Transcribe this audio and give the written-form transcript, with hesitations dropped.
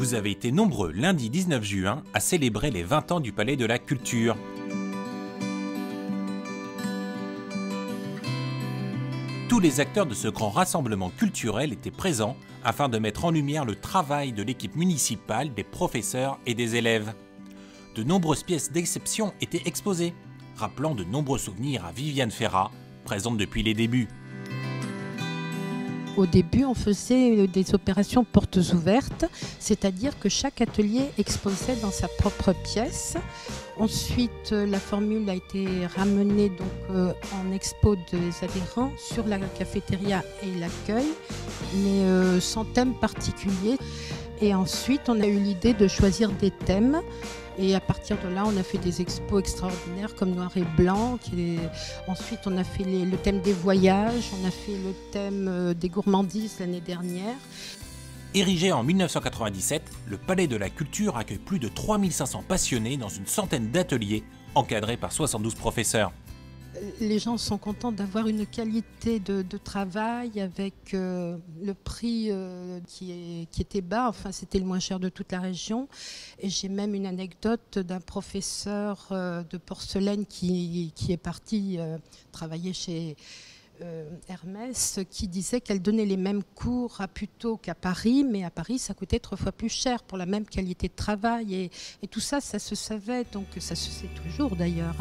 Vous avez été nombreux lundi 19 juin à célébrer les 20 ans du Palais de la Culture. Tous les acteurs de ce grand rassemblement culturel étaient présents afin de mettre en lumière le travail de l'équipe municipale, des professeurs et des élèves. De nombreuses pièces d'exception étaient exposées, rappelant de nombreux souvenirs à Viviane Ferrat, présente depuis les débuts. Au début, on faisait des opérations portes ouvertes, c'est-à-dire que chaque atelier exposait dans sa propre pièce. Ensuite, la formule a été ramenée en expo des adhérents sur la cafétéria et l'accueil, mais sans thème particulier. Et ensuite, on a eu l'idée de choisir des thèmes. Et à partir de là, on a fait des expos extraordinaires comme Noir et Blanc. Ensuite, on a fait le thème des voyages, on a fait le thème des gourmandises l'année dernière. Érigé en 1997, le Palais de la Culture accueille plus de 3500 passionnés dans une centaine d'ateliers, encadrés par 72 professeurs. Les gens sont contents d'avoir une qualité de travail avec le prix qui était bas, enfin c'était le moins cher de toute la région. Et j'ai même une anecdote d'un professeur de porcelaine qui est parti travailler chez Hermès, qui disait qu'elle donnait les mêmes cours à Puteaux qu'à Paris, mais à Paris ça coûtait 3 fois plus cher pour la même qualité de travail. Et tout ça, ça se savait, donc ça se sait toujours d'ailleurs.